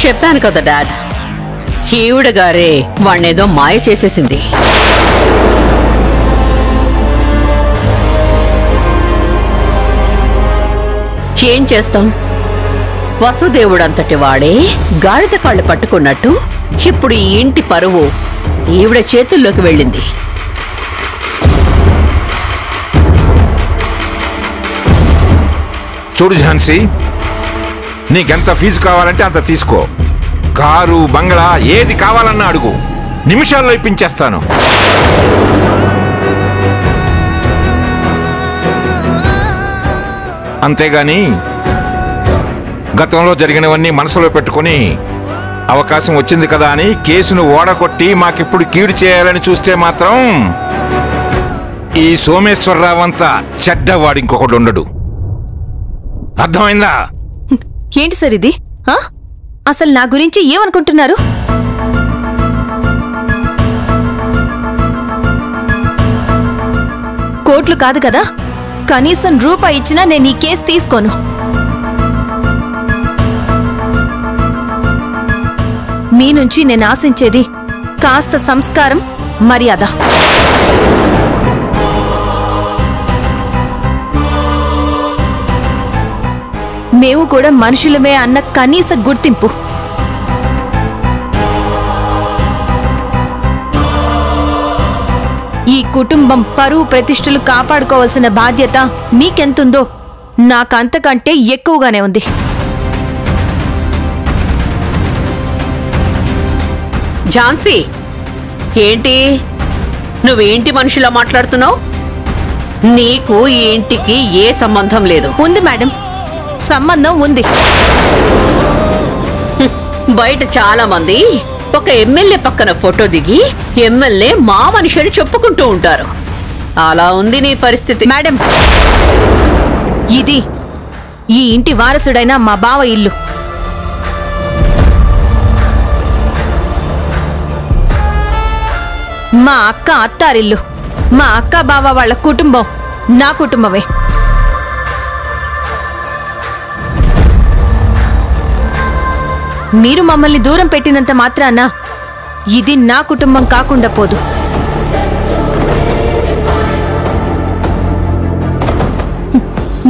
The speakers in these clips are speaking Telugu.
చెప్పాను కదా డాడ్, ఈవిడ గారే వాణ్ణేదో మాయ చేసేసింది. ఏం చేస్తాం, వసుదేవుడంతటి వాడే గాడిద కాళ్ళు పట్టుకున్నట్టు ఇప్పుడు ఈ ఇంటి పరువు ఈవిడ చేతుల్లోకి వెళ్ళింది. చూడు ఝాన్సీ, నీకెంత ఫీజు కావాలంటే అంత తీసుకో. కారు, బంగ్లా ఏది కావాలన్నా అడుగు, నిమిషాల్లో ఇప్పించేస్తాను. అంతేగాని గతంలో జరిగినవన్నీ మనసులో పెట్టుకుని అవకాశం వచ్చింది కదా అని కేసును ఓడగొట్టి మాకిప్పుడు కీడు చేయాలని చూస్తే మాత్రం ఈ సోమేశ్వరరావు అంతా చెడ్డవాడు ఇంకొకడు ఉండడు. అర్థమైందా? ఏంటి సార్ ఇది? అసలు నా గురించి ఏమనుకుంటున్నారు? కోట్లు కాదు కదా, కనీసం రూపాయి ఇచ్చినా నేను ఈ కేసు తీసుకోను. మీ నుంచి నేను ఆశించేది కాస్త సంస్కారం, మర్యాద. మేము కూడా మనుషులమే అన్న కనీస గుర్తింపు. ఈ కుటుంబం పరువు ప్రతిష్టలు కాపాడుకోవాల్సిన బాధ్యత మీకెంతుందో నాకంతకంటే ఎక్కువగానే ఉంది. ఝాన్సీ, ఏంటి నువ్వేంటి మనుషులా మాట్లాడుతున్నావు? నీకు ఈ ఇంటికి ఏ సంబంధం లేదు. ఉంది మేడం, సంబంధం ఉంది. బయట చాలా మంది ఒక ఎమ్మెల్యే పక్కన ఫోటో దిగి ఎమ్మెల్యే మా మనిషి అని చెప్పుకుంటూ ఉంటారు. అలా ఉంది నీ పరిస్థితి. మేడం, ఇది ఈ ఇంటి వారసుడైన మా బావ ఇల్లు. మా అక్క అత్తారిల్లు. మా అక్క బావ వాళ్ళ కుటుంబం నా కుటుంబమే. మీరు మమ్మల్ని దూరం పెట్టినంత మాత్రాన ఇది నా కుటుంబం కాకుండా పోదు.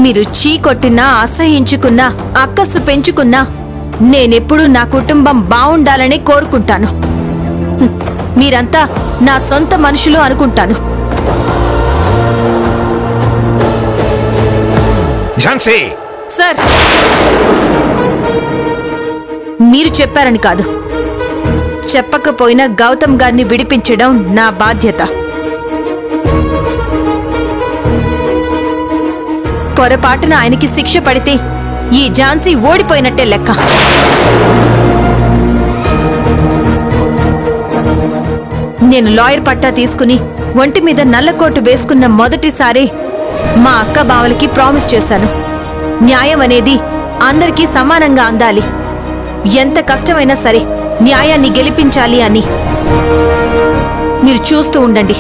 మీరు చీకొట్టినా, అసహించుకున్నా, అక్కసు పెంచుకున్నా నేనెప్పుడు నా కుటుంబం బావుండాలని కోరుకుంటాను. మీరంతా నా సొంత మనుషులు అనుకుంటాను. ఝాన్సీ సార్, మీరు చెప్పారని కాదు, చెప్పకపోయినా గౌతమ్ గారిని విడిపించడం నా బాధ్యత. పొరపాటున ఆయనకి శిక్ష పడితే ఈ ఝాన్సీ ఓడిపోయినట్టే లెక్క. నేను లాయర్ పట్టా తీసుకుని ఒంటి మీద నల్లకోటు వేసుకున్న మొదటిసారి మా అక్క బావలకి ప్రామిస్ చేశాను, న్యాయం అనేది అందరికీ సమానంగా అందాలి, ఎంత కష్టమైనా సరే న్యాయాన్ని గెలిపించాలి అని. మీరు చూస్తూ ఉండండి,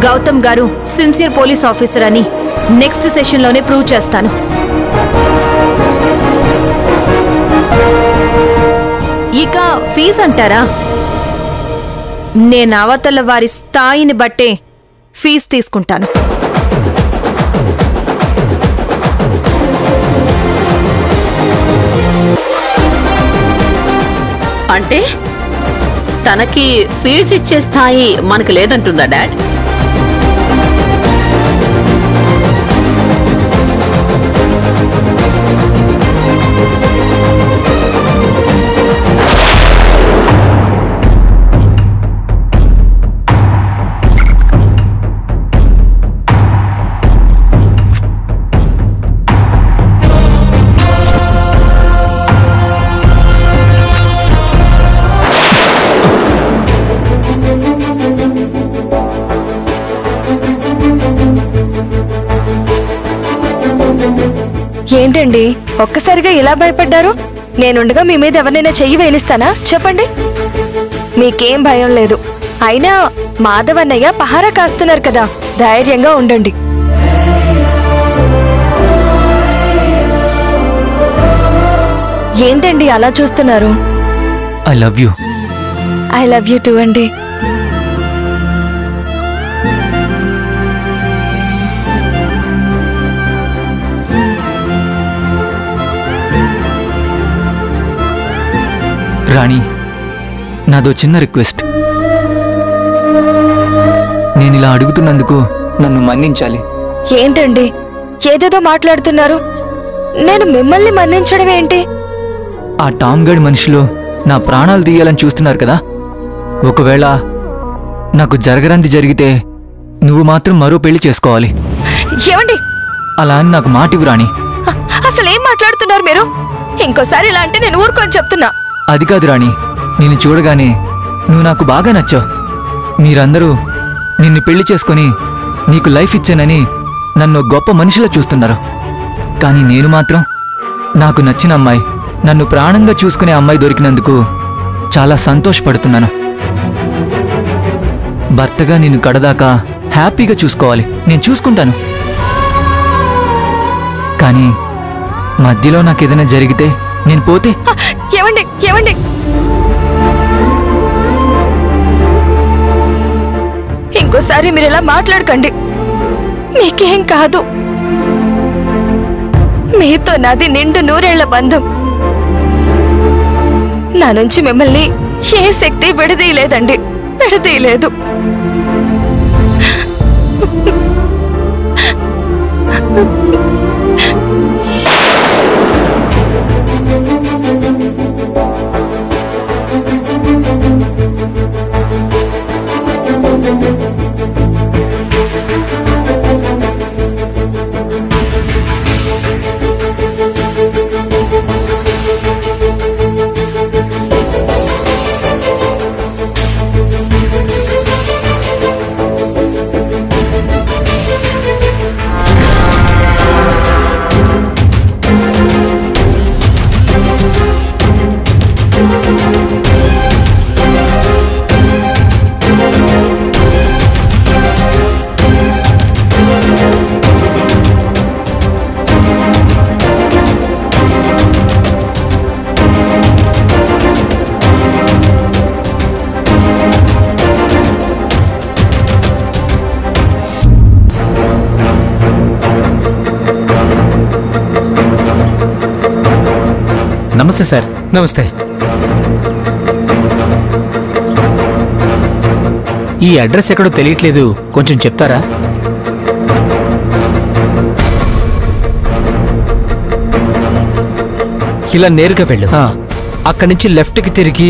గౌతమ్ గారు సిన్సియర్ పోలీస్ ఆఫీసర్ అని నెక్స్ట్ సెషన్లోనే ప్రూవ్ చేస్తాను. ఇక ఫీజు అంటారా? నేను అవతల వారి స్థాయిని బట్టే ఫీజు తీసుకుంటాను. అంటే తనకి ఫీజు ఇచ్చే స్థాయి మనకు లేదంటుందా డాడ్? ఏంటండి ఒక్కసారిగా ఇలా భయపడ్డారు? నేనుండగా మీ మీద ఎవరినైనా చెయ్యి వేలిస్తానా చెప్పండి? మీకేం భయం లేదు. అయినా మాధవన్నయ్య పహారా కాస్తున్నారు కదా, ధైర్యంగా ఉండండి. ఏంటండి అలా చూస్తున్నారు? I love you. I love you two అండి. రాణి, నాదో చిన్న రిక్వెస్ట్. నేను ఇలా అడుగుతున్నందుకు నన్ను మన్నించాలి. ఏంటండి ఏదేదో మాట్లాడుతున్నారు? నేను మిమ్మల్ని మన్నించడం ఏంటి? ఆ టామ్ గడ్ మనిషిలో నా ప్రాణాలు తీయాలని చూస్తున్నారు కదా. ఒకవేళ నాకు జరగరంది జరిగితే నువ్వు మాత్రం మరో పెళ్లి చేసుకోవాలి. ఏమండి అలా అని నాకు మాట ఇవ్వు రాణి. అసలు ఏం మాట్లాడుతున్నారు మీరు? ఇంకోసారి ఇలా అంటే నేను ఊరుకొని చెప్తున్నా. అది కాదు రాణి, నిన్ను చూడగానే నువ్వు నాకు బాగా నచ్చావు. మీరందరూ నిన్ను పెళ్లి చేసుకొని నీకు లైఫ్ ఇచ్చానని నన్ను గొప్ప మనిషిలా చూస్తున్నారు. కానీ నేను మాత్రం నాకు నచ్చిన అమ్మాయి, నన్ను ప్రాణంగా చూసుకునే అమ్మాయి దొరికినందుకు చాలా సంతోషపడుతున్నాను. భర్తగా నిన్ను కడదాకా హ్యాపీగా చూసుకోవాలి, నేను చూసుకుంటాను. కానీ మధ్యలో నాకేదైనా జరిగితే, నేను పోతే ఏమండి ఏమండి ఇంకోసారి మీరు ఇలా మాట్లాడకండి. మీకేం కాదు. మీతో నాది నిండు నూరేళ్ల బంధం. నా నుంచి మిమ్మల్ని ఏ శక్తి విడదీయలేదండి, విడదీయలేదు. నమస్తే సార్. నమస్తే. ఈ అడ్రస్ ఎక్కడో తెలియట్లేదు, కొంచెం చెప్తారా? ఇలా నేరుగా వెళ్ళు. అక్కడి నుంచి లెఫ్ట్కి తిరిగి